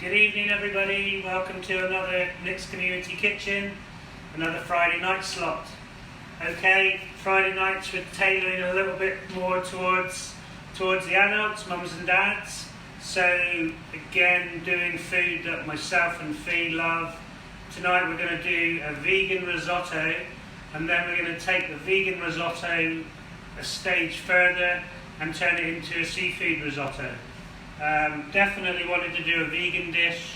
Good evening everybody, welcome to another Nick's Community Kitchen, another Friday night slot. Okay, Friday nights we're tailoring a little bit more towards the adults, mums and dads. So again, doing food that myself and Fee love. Tonight we're going to do a vegan risotto, and then we're going to take the vegan risotto a stage further and turn it into a seafood risotto. Definitely wanted to do a vegan dish,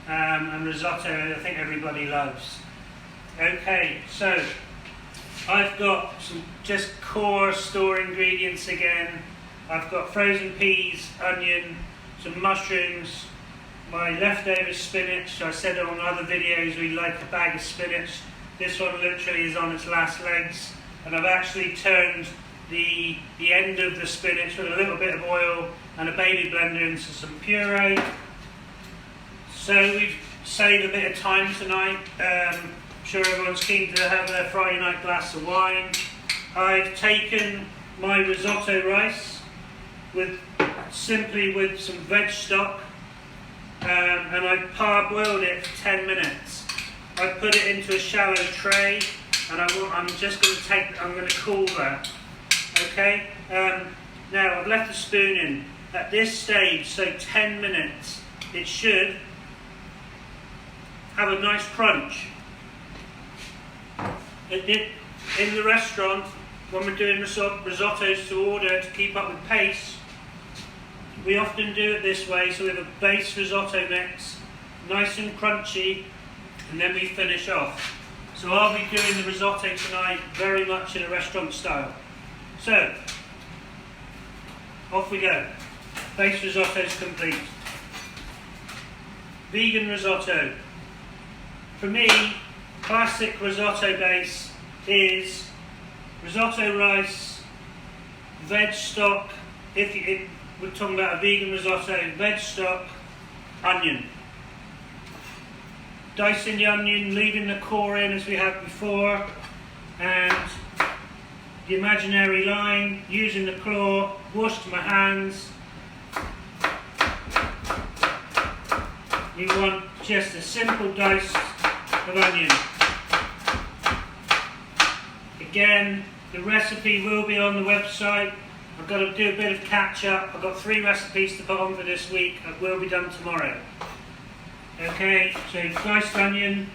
and risotto I think everybody loves. Okay, so I've got some just core store ingredients again. I've got frozen peas, onion, some mushrooms, my leftover spinach. I said on other videos we like a bag of spinach. This one literally is on its last legs, and I've actually turned the end of the spinach with a little bit of oil and a baby blender into some puree. So we've saved a bit of time tonight. I'm sure everyone's keen to have their Friday night glass of wine. I've taken my risotto rice simply with some veg stock, and I've parboiled it for 10 minutes. I put it into a shallow tray, and I'm going to cool that. Okay, now I've left the spoon in. At this stage, so 10 minutes, it should have a nice crunch. In the restaurant, when we're doing risottos to order to keep up with pace, we often do it this way, so we have a base risotto mix, nice and crunchy, and then we finish off. So I'll be doing the risotto tonight very much in a restaurant style. So, off we go. Base risotto is complete. Vegan risotto. For me, classic risotto base is risotto rice, veg stock. If we're talking about a vegan risotto, veg stock, onion. Dicing the onion, leaving the core in as we had before, and the imaginary line, using the claw, washed my hands. You want just a simple dice of onion. Again, the recipe will be on the website. I've got to do a bit of catch up. I've got 3 recipes to put on for this week. It will be done tomorrow. Okay, so diced onion.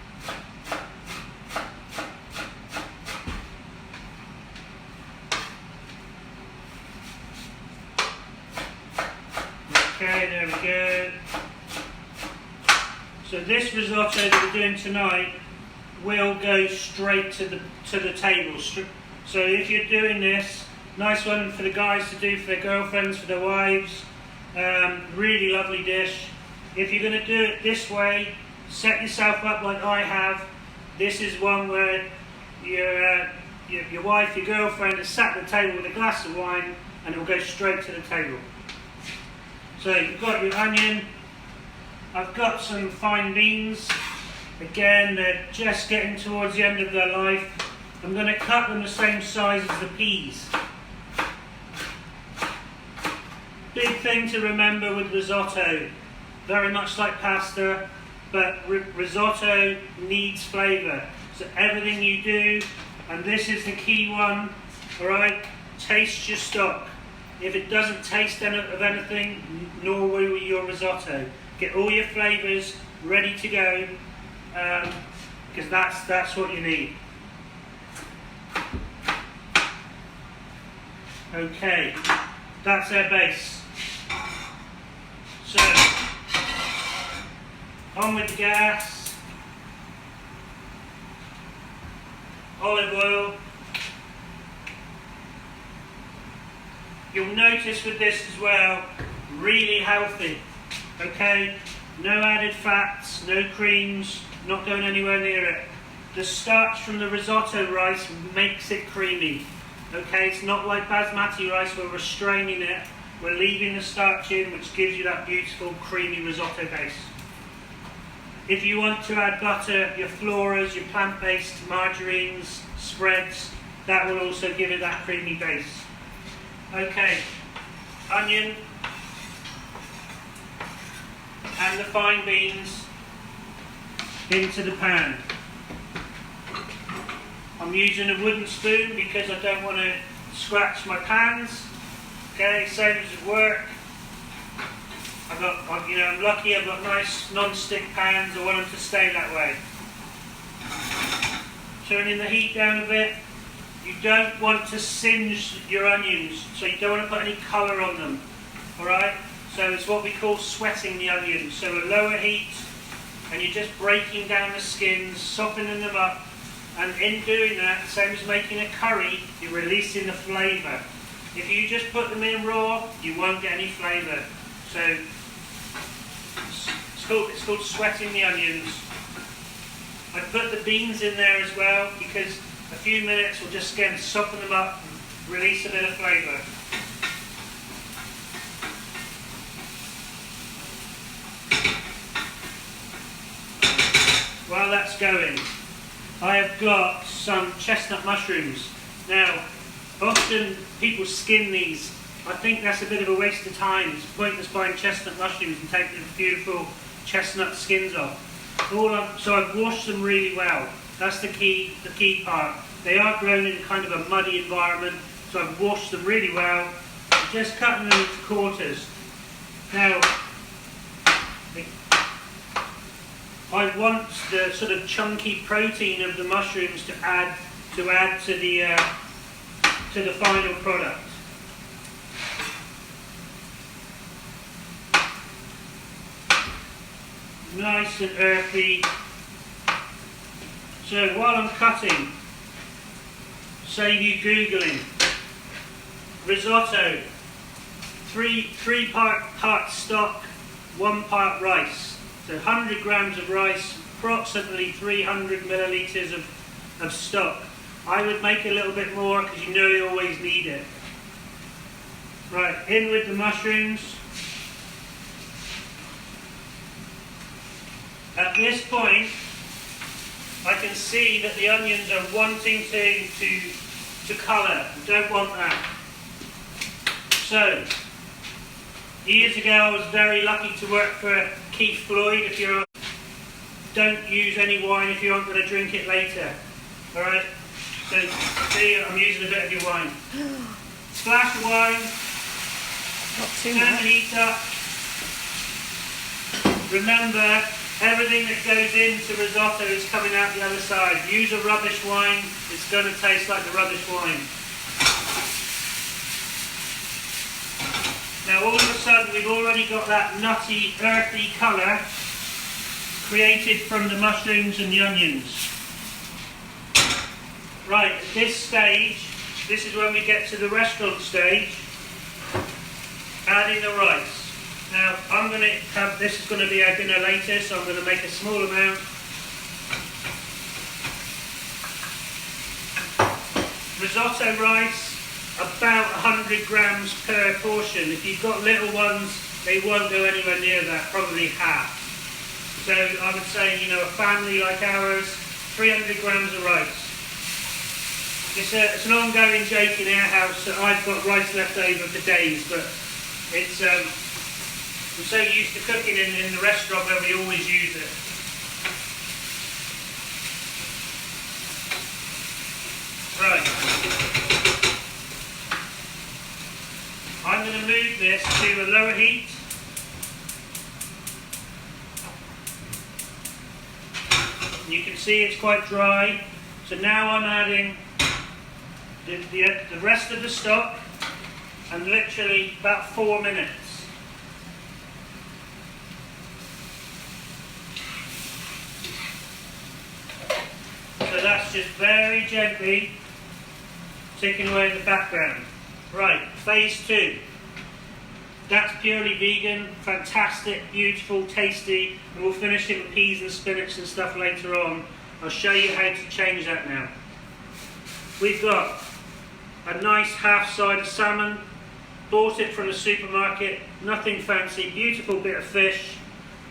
Okay, there we go. So this risotto that we're doing tonight will go straight to the table. So if you're doing this, nice one for the guys to do for their girlfriends, for their wives. Really lovely dish. If you're going to do it this way, set yourself up like I have. This is one where your wife, your girlfriend is sat at the table with a glass of wine, and it will go straight to the table. So you've got your onion. I've got some fine beans. Again, they're just getting towards the end of their life. I'm going to cut them the same size as the peas. Big thing to remember with risotto, very much like pasta, but risotto needs flavour. So everything you do, and this is the key one, alright, taste your stock. If it doesn't taste of anything, nor will your risotto. Get all your flavours ready to go, because that's what you need. Okay, that's our base. So, on with the gas, olive oil. You'll notice with this as well, really healthy. Okay, no added fats, no creams, not going anywhere near it. The starch from the risotto rice makes it creamy. Okay, it's not like basmati rice where we're straining it. We're leaving the starch in, which gives you that beautiful creamy risotto base. If you want to add butter, your floras, your plant-based margarines, spreads, that will also give it that creamy base. Okay, onion, and and the fine beans into the pan. I'm using a wooden spoon because I don't want to scratch my pans. Okay, same as at work. I'm lucky I've got nice non-stick pans. I want them to stay that way. Turning the heat down a bit. You don't want to singe your onions, so you don't want to put any colour on them. Alright? So it's what we call sweating the onions. So a lower heat, and you're just breaking down the skins, softening them up, and in doing that, same as making a curry, you're releasing the flavour. If you just put them in raw, you won't get any flavour. So it's called sweating the onions. I put the beans in there as well because a few minutes will just again soften them up and release a bit of flavour. While that's going, I have got some chestnut mushrooms. Now, often people skin these. I think that's a bit of a waste of time. It's pointless buying chestnut mushrooms and taking the beautiful chestnut skins off. So I've washed them really well. That's the key part. They are grown in kind of a muddy environment, so I've washed them really well. I'm just cutting them into quarters. Now, I want the sort of chunky protein of the mushrooms to add to the final product. Nice and earthy. So while I'm cutting, save you googling. Risotto, three part stock, 1 part rice. So 100 grams of rice, approximately 300 millilitres of stock. I would make a little bit more because you know you always need it. Right, in with the mushrooms. At this point, I can see that the onions are wanting to colour. Don't want that. So, years ago I was very lucky to work for Keith Floyd. Don't use any wine if you aren't going to drink it later. Alright? So, see, I'm using a bit of your wine. Splash of wine. Not too Turn much. the heat up. Remember, everything that goes into risotto is coming out the other side. Use a rubbish wine, it's going to taste like the rubbish wine. Now all of a sudden we've already got that nutty, earthy colour created from the mushrooms and the onions. Right, at this stage, this is when we get to the restaurant stage, adding the rice. Now, this is going to be our dinner later, so I'm going to make a small amount. Risotto rice, about 100 grams per portion. If you've got little ones, they won't go anywhere near that, probably half. So I would say, a family like ours, 300 grams of rice. It's an ongoing joke in our house that I've got rice left over for days, but it's... I'm so used to cooking in the restaurant where we always use it. Right. I'm going to move this to a lower heat. You can see it's quite dry. So now I'm adding the rest of the stock, and literally about 4 minutes. So that's just very gently taking away the background. Right, phase 2. That's purely vegan, fantastic, beautiful, tasty, and we'll finish it with peas and spinach and stuff later on. I'll show you how to change that now. We've got a nice half side of salmon, bought it from the supermarket, nothing fancy, beautiful bit of fish.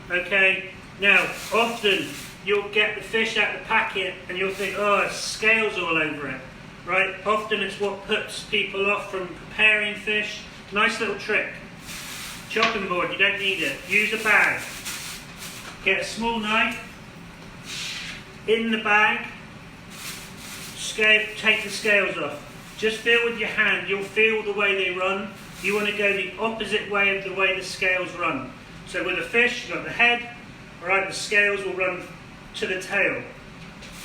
Okay, now often you'll get the fish out of the packet and you'll think, oh, it's scales all over it, right? Often it's what puts people off from preparing fish. Nice little trick. Chopping board, you don't need it. Use a bag. Get a small knife, in the bag, take the scales off. Just feel with your hand, you'll feel the way they run. You want to go the opposite way of the way the scales run. So with a fish, you've got the head, alright, the scales will run to the tail.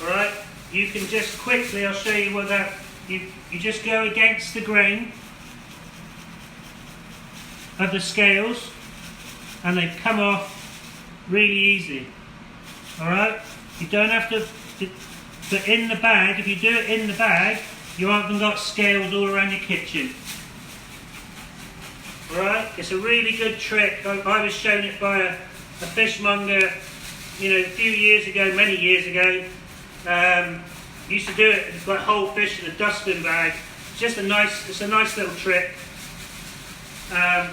Alright, you can just quickly, I'll show you what that, you just go against the grain of the scales and they come off really easy. Alright, you don't have to, but in the bag, if you do it in the bag, you haven't got scales all around your kitchen. Alright, it's a really good trick. I was shown it by a fishmonger, you know, a few years ago, many years ago. Used to do it like whole fish in a dustbin bag. It's a nice little trick.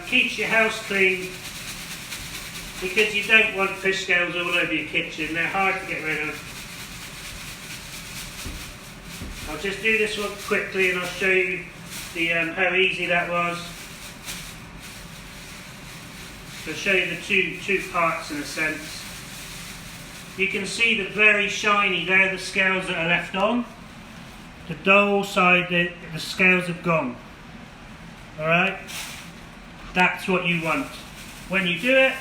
Keeps your house clean because you don't want fish scales all over your kitchen. They're hard to get rid of. I'll just do this one quickly and I'll show you the how easy that was. I'll show you the two parts in a sense. You can see the very shiny, they're the scales that are left on. The dull side, the scales have gone. Alright? That's what you want. When you do it,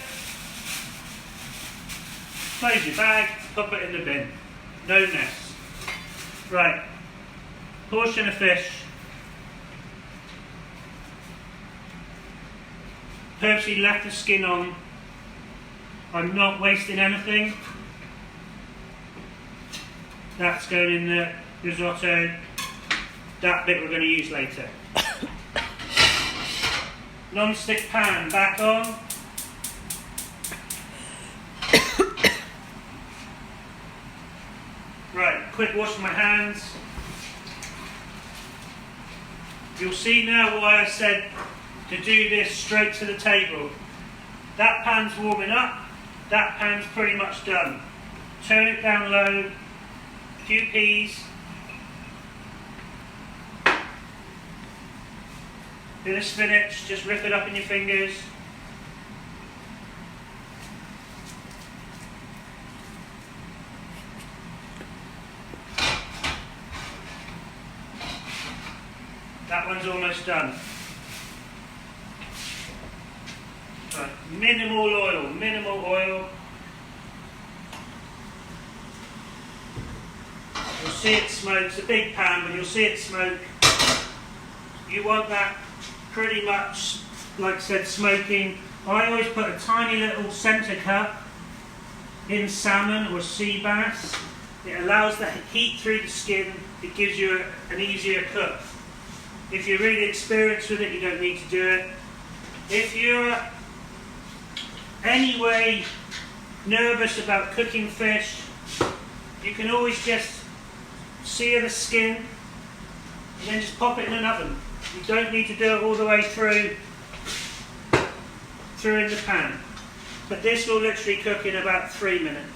close your bag, pop it in the bin. No mess. Right. Portion of fish. Purposely left the skin on. I'm not wasting anything. That's going in the risotto. That bit we're going to use later. Non-stick pan back on. Right, quick wash my hands. You'll see now why I said to do this straight to the table. That pan's warming up, that pan's pretty much done. Turn it down low, a few peas. Bit of spinach, just rip it up in your fingers. That one's almost done. Right, minimal oil, minimal oil. You'll see it smoke. It's a big pan, but you'll see it smoke. You want that pretty much, like I said, smoking. I always put a tiny little centre cup in salmon or sea bass. It allows the heat through the skin. It gives you an easier cook. If you're really experienced with it, you don't need to do it. If you're anyway nervous about cooking fish, you can always just sear the skin and then just pop it in an oven. You don't need to do it all the way through in the pan. But this will literally cook in about 3 minutes.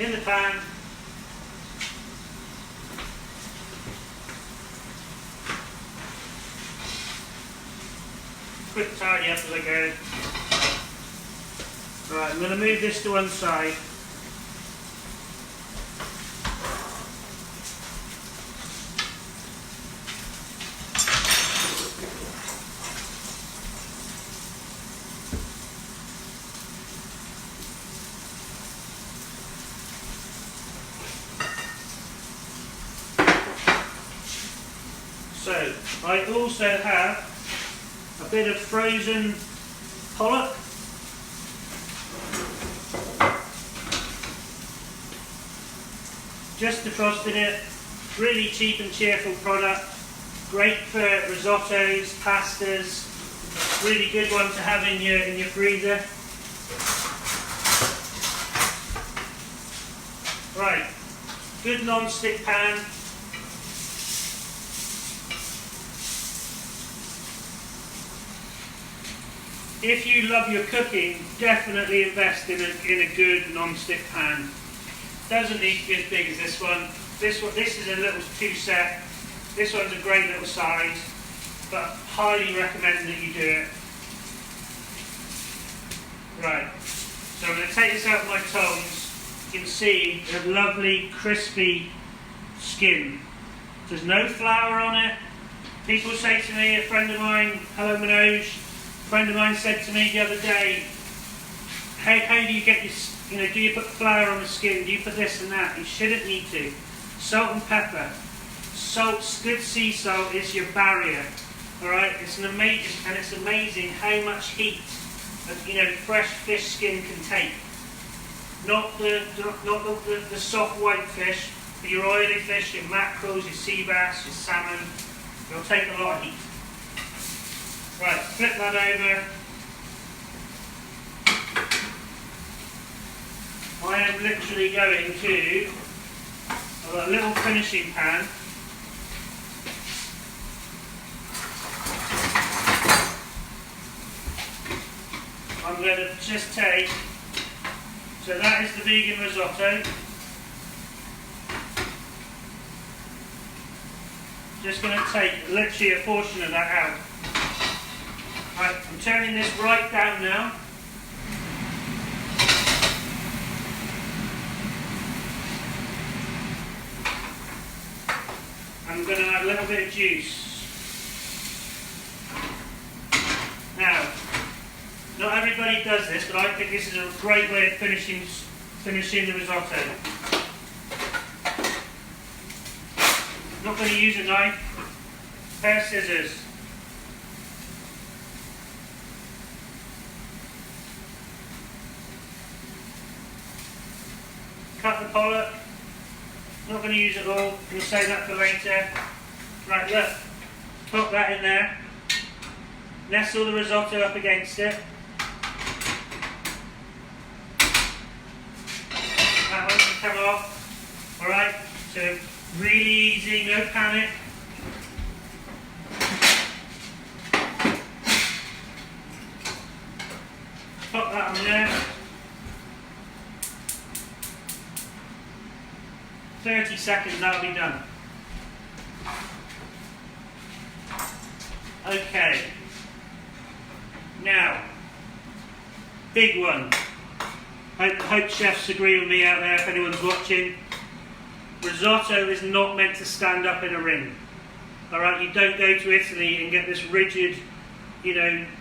In the pan. Quick tidy up as I go. Right, I'm going to move this to one side. So, I also have a bit of frozen pollock. Just defrosted it. Really cheap and cheerful product. Great for risottos, pastas. Really good one to have in your freezer. Right. Good non-stick pan. If you love your cooking, definitely invest in a good non-stick pan. Doesn't need to be as big as this one. This is a little 2 set. This one's a great little size, but highly recommend that you do it. Right. So I'm going to take this out of my tongs. You can see the lovely crispy skin. There's no flour on it. People say to me, a friend of mine, hello Manoj, a friend of mine said to me the other day, how do you get this, do you put flour on the skin, do you put this and that? You shouldn't need to. Salt and pepper. Salt, good sea salt is your barrier. Alright, it's amazing how much heat fresh fish skin can take. Not the soft white fish, but your oily fish, your mackerels, your sea bass, your salmon. It'll take a lot of heat. Right, flip that over. I am literally going to, I've got a little finishing pan. I'm going to just take, so that is the vegan risotto. Just going to take literally a portion of that out. Right, I'm turning this right down now. I'm going to add a little bit of juice. Now, not everybody does this, but I think this is a great way of finishing the risotto. Not going to use a knife, pair of scissors. Cut the pollock. Not going to use it all, we'll save that for later. Right, look, pop that in there. Nestle the risotto up against it. That one can come off. Alright, so really easy, no panic. Pop that on there. 30 seconds, that'll be done. Okay. Now, big one. Hope chefs agree with me out there if anyone's watching. Risotto is not meant to stand up in a ring. Alright, you don't go to Italy and get this rigid,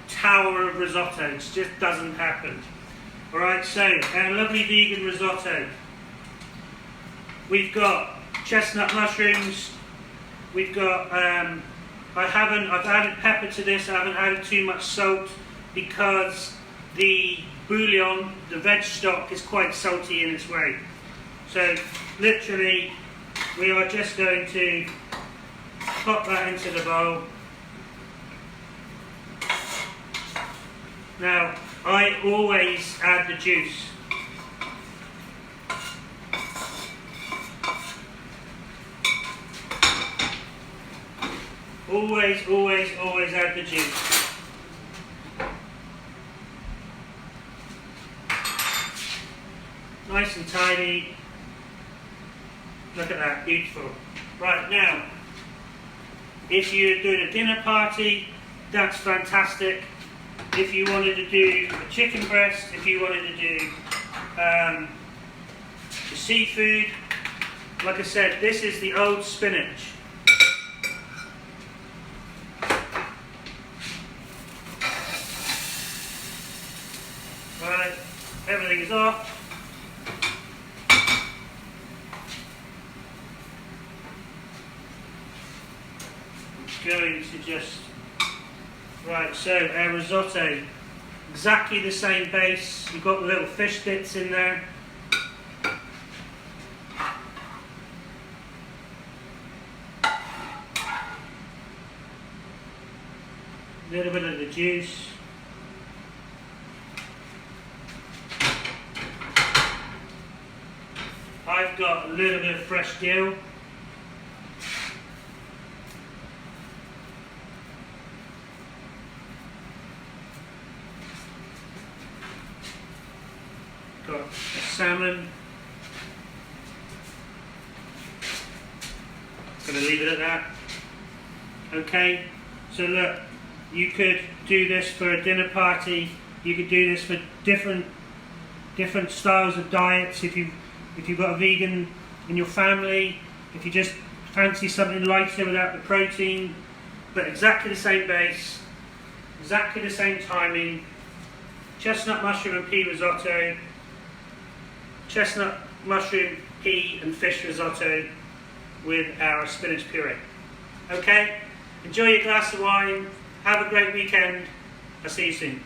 tower of risotto. It just doesn't happen. Alright, so, a lovely vegan risotto. We've got chestnut mushrooms. We've got, I've added pepper to this. I haven't added too much salt because the bouillon, the veg stock, is quite salty in its way. So literally, we are just going to pop that into the bowl. Now, I always add the juice. Always, always, always add the juice. Nice and tidy. Look at that, beautiful. Right, now, if you're doing a dinner party, that's fantastic. If you wanted to do a chicken breast, if you wanted to do the seafood, like I said, this is the old spinach. Right, everything is off. Going to just, right, so our risotto, exactly the same base. You've got the little fish bits in there. A little bit of the juice. I've got a little bit of fresh dill. Got salmon. Gonna leave it at that. Okay, so look, you could do this for a dinner party. You could do this for different different styles of diets. If you've got a vegan in your family, if you just fancy something lighter without the protein, but exactly the same base, exactly the same timing. Chestnut, mushroom and pea risotto, chestnut, mushroom, pea and fish risotto with our spinach puree. Okay, enjoy your glass of wine, have a great weekend, I'll see you soon.